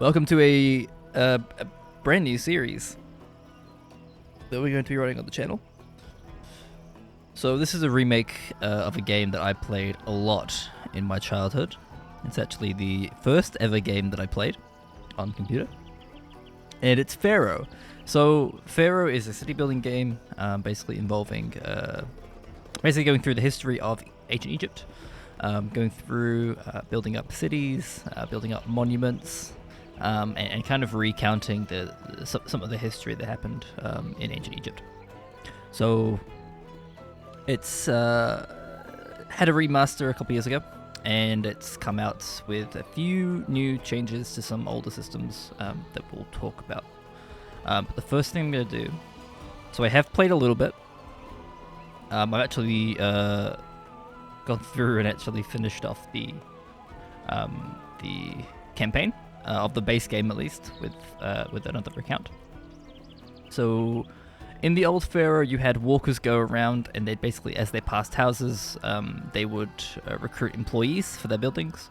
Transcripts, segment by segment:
Welcome to a brand new series that we're going to be running on the channel. So this is a remake of a game that I played a lot in my childhood. It's actually the first ever game that I played on computer, and it's Pharaoh. So Pharaoh is a city building game, basically involving basically going through the history of ancient Egypt, going through building up cities, building up monuments. And kind of recounting some of the history that happened in ancient Egypt. So it's had a remaster a couple years ago, and it's come out with a few new changes to some older systems that we'll talk about. But the first thing I'm going to do, so I have played a little bit. I've actually gone through and actually finished off the campaign. Of the base game, at least, with another account. So, in the old Pharaoh, you had walkers go around, and they'd basically, as they passed houses, they would recruit employees for their buildings.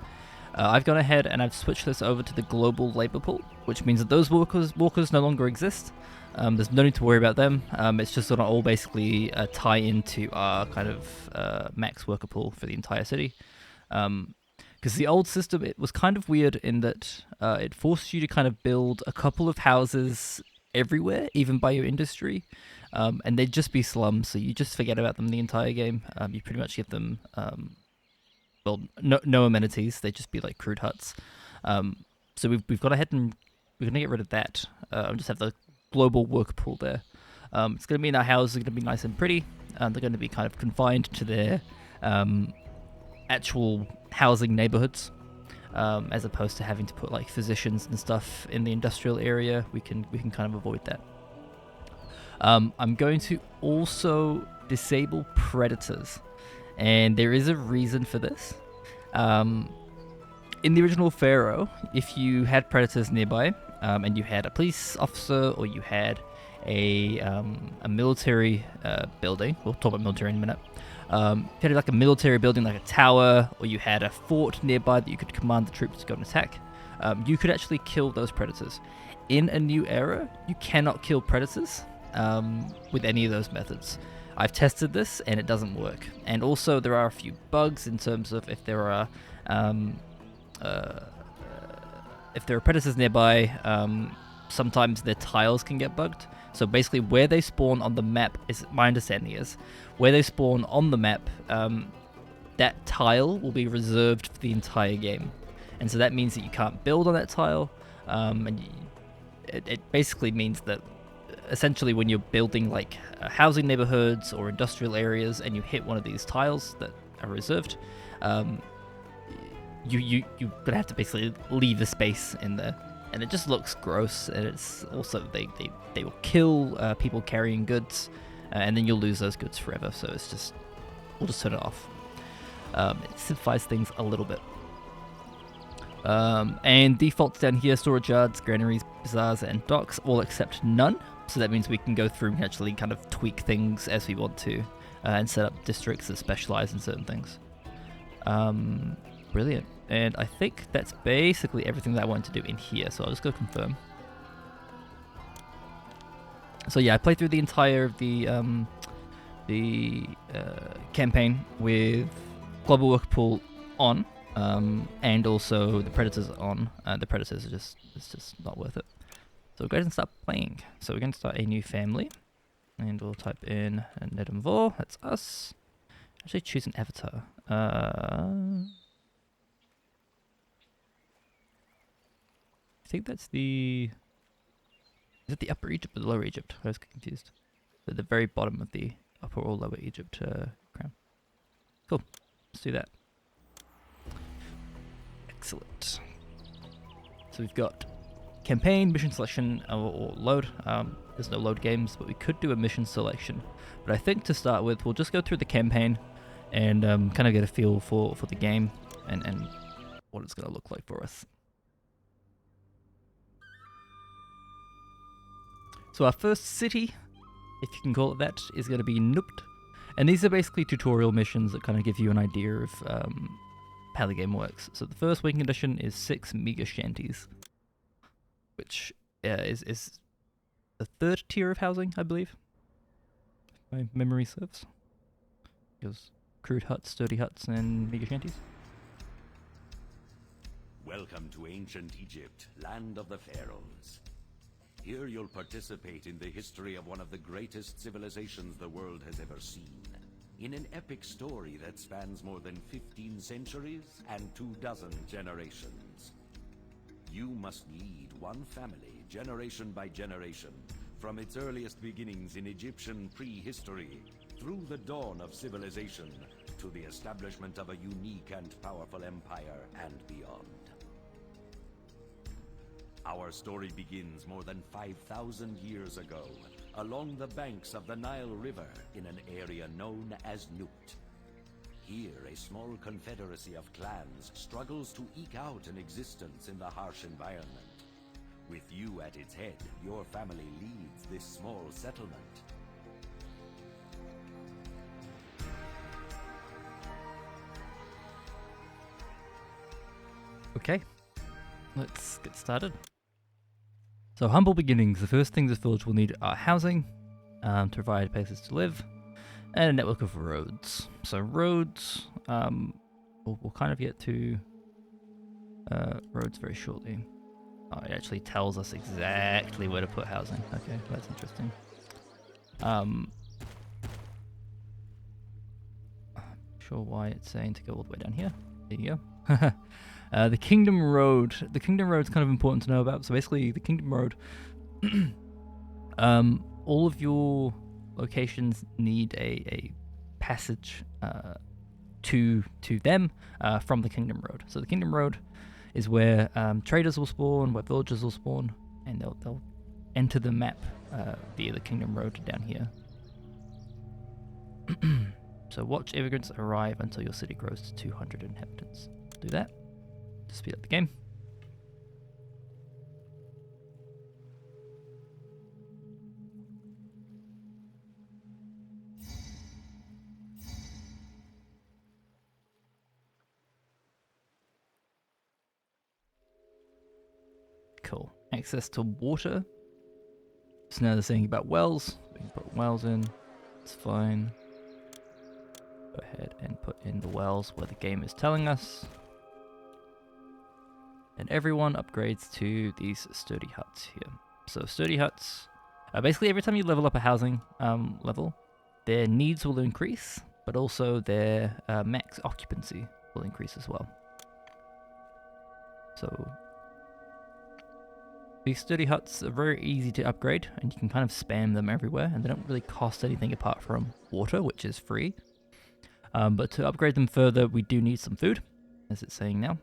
I've gone ahead and I've switched this over to the global labor pool, which means that those walkers no longer exist. There's no need to worry about them. It's just going to all basically tie into our kind of max worker pool for the entire city. Because the old system, it was kind of weird in that it forced you to kind of build a couple of houses everywhere, even by your industry, and they'd just be slums, so you just forget about them the entire game. You pretty much give them, well, no amenities. They'd just be like crude huts. So we've gone ahead and we're going to get rid of that. And just have the global worker pool there. It's going to mean our houses are going to be nice and pretty. They're going to be kind of confined to their actual housing neighborhoods, as opposed to having to put like physicians and stuff in the industrial area. We can kind of avoid that. I'm going to also disable predators, and there is a reason for this. In the original Pharaoh, if you had predators nearby, and you had a police officer or you had a military building, we'll talk about military in a minute. If you had like a military building, like a tower, or you had a fort nearby that you could command the troops to go and attack, you could actually kill those predators. In a new era, you cannot kill predators with any of those methods. I've tested this and it doesn't work. And also there are a few bugs in terms of if there are predators nearby, sometimes their tiles can get bugged. So basically where they spawn on the map, is my understanding is, where they spawn on the map, that tile will be reserved for the entire game. And so that means that you can't build on that tile, and it basically means that essentially when you're building like housing neighborhoods or industrial areas and you hit one of these tiles that are reserved, you're gonna have to basically leave the space in there. And it just looks gross, and it's also they will kill people carrying goods, and then you'll lose those goods forever. So it's just, we'll just turn it off. It simplifies things a little bit. And defaults down here: storage yards, granaries, bazaars, and docks, all except none. So that means we can go through and actually kind of tweak things as we want to, and set up districts that specialize in certain things. Brilliant. And I think that's basically everything that I wanted to do in here, so I'll just go confirm. So yeah, I played through the entire of the campaign with global worker pool on, and also the predators on. The predators it's just not worth it. So we'll go ahead and start playing. So we're going to start a new family, and we'll type in Nedumvor. That's us. Actually, choose an avatar. I think that's the... Is it the Upper Egypt or the Lower Egypt? I was confused. At the very bottom of the Upper or Lower Egypt crown. Cool. Let's do that. Excellent. So we've got campaign, mission selection, or load. There's no load games, but we could do a mission selection. But I think to start with, we'll just go through the campaign and kind of get a feel for the game and what it's going to look like for us. So our first city, if you can call it that, is going to be Nubt. And these are basically tutorial missions that kind of give you an idea of how the game works. So the first win condition is 6 mega shanties. which is the third tier of housing, I believe, if my memory serves. Because crude huts, sturdy huts, and mega shanties. Welcome to ancient Egypt, land of the pharaohs. Here you'll participate in the history of one of the greatest civilizations the world has ever seen. In an epic story that spans more than 15 centuries and 24 generations. You must lead one family, generation by generation, from its earliest beginnings in Egyptian prehistory, through the dawn of civilization, to the establishment of a unique and powerful empire and beyond. Our story begins more than 5,000 years ago, along the banks of the Nile River in an area known as Nubt. Here, a small confederacy of clans struggles to eke out an existence in the harsh environment. With you at its head, your family leads this small settlement. Okay, let's get started. So, humble beginnings. The first things this village will need are housing, to provide places to live, and a network of roads. So roads, we'll kind of get to roads very shortly. Oh, it actually tells us exactly where to put housing. Okay, that's interesting. Sure why it's saying to go all the way down here. There you go. The Kingdom Road. The Kingdom Road is kind of important to know about. So basically, the Kingdom Road, all of your locations need a passage to them from the Kingdom Road. So the Kingdom Road is where traders will spawn, where villagers will spawn, and they'll enter the map via the Kingdom Road down here. So watch immigrants arrive until your city grows to 200 inhabitants. Do that to speed up the game. Cool. Access to water. So now they're saying about wells. We can put wells in. It's fine. Go ahead and put in the wells where the game is telling us. And everyone upgrades to these sturdy huts here. So sturdy huts, basically every time you level up a housing level, their needs will increase, but also their max occupancy will increase as well. So these sturdy huts are very easy to upgrade, and you can kind of spam them everywhere, and they don't really cost anything apart from water, which is free. But to upgrade them further, we do need some food, as it's saying now.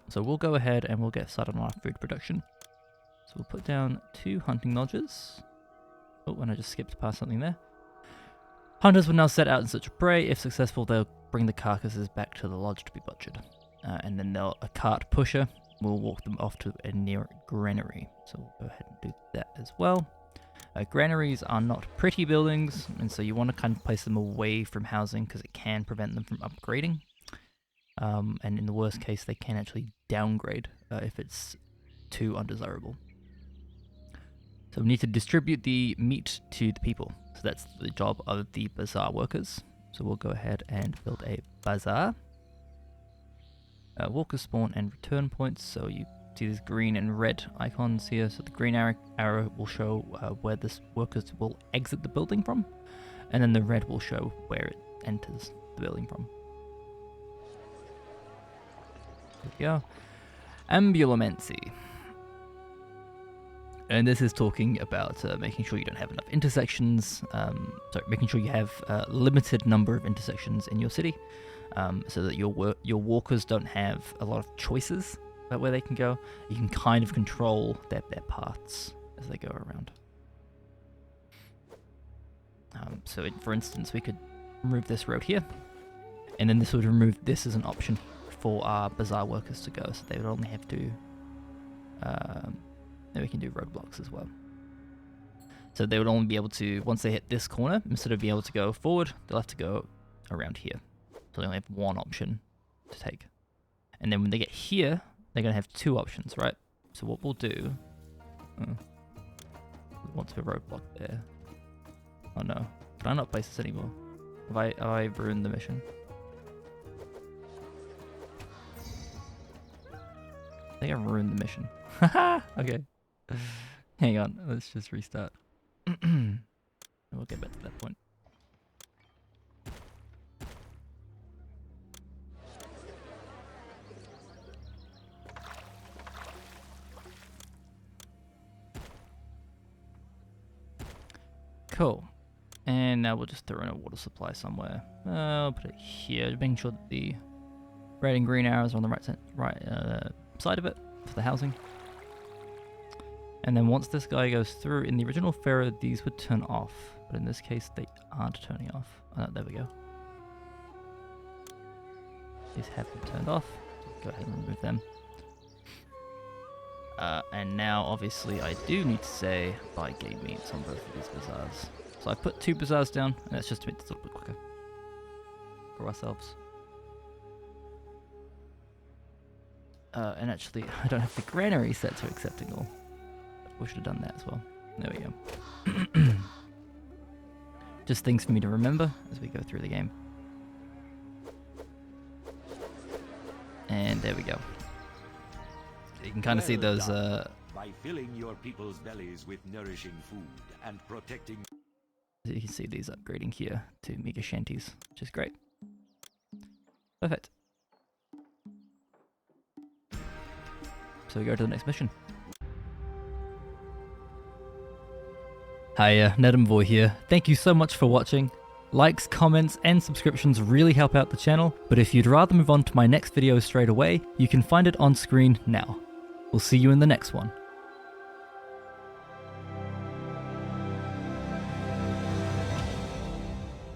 So we'll go ahead and we'll get started on our food production. So we'll put down 2 hunting lodges. Oh, and I just skipped past something there. Hunters will now set out in search of prey. If successful, they'll bring the carcasses back to the lodge to be butchered. And then a cart pusher will walk them off to a near granary. So we'll go ahead and do that as well. Granaries are not pretty buildings, and so you want to kind of place them away from housing because it can prevent them from upgrading. And in the worst case, they can actually downgrade if it's too undesirable. So we need to distribute the meat to the people. So that's the job of the bazaar workers. So we'll go ahead and build a bazaar. Walkers spawn and return points. So you see these green and red icons here. So the green arrow will show where this workers will exit the building from. And then the red will show where it enters the building from. There we go. Ambulomancy. And this is talking about making sure you don't have enough intersections. Making sure you have a limited number of intersections in your city, so that your walkers don't have a lot of choices about where they can go. You can kind of control their paths as they go around. For instance, we could remove this road here, and then this would remove this as an option for our bazaar workers to go, so they would only have to. Then we can do roadblocks as well. So they would only be able to, once they hit this corner, instead of being able to go forward, they'll have to go around here. So they only have one option to take. And then when they get here, they're going to have 2 options, right? So what we'll do... wants a roadblock there. Oh no. Can I not place this anymore? Have I ruined the mission? I think I've ruined the mission. Haha! Okay. Hang on, let's just restart. And we'll get back to that point. Cool. And now we'll just throw in a water supply somewhere. I'll put it here, making sure that the red and green arrows are on the right side of it for the housing. And then once this guy goes through, in the original Pharaoh, these would turn off. But in this case, they aren't turning off. There we go. These have been turned off. Go ahead and remove them. And now, obviously, I do need to say buy game meats on both of these bazaars. So I put 2 bazaars down, and that's just to make this a little bit quicker for ourselves. And actually, I don't have the granary set to accepting all. We should have done that as well. There we go. Just things for me to remember as we go through the game. And there we go. You can kind of see those... By filling your people's bellies with nourishing food and protecting... You can see these upgrading here to mega shanties, which is great. Perfect. So we go to the next mission. Hiya, Nedumvoy here. Thank you so much for watching. Likes, comments, and subscriptions really help out the channel, but if you'd rather move on to my next video straight away, you can find it on screen now. We'll see you in the next one.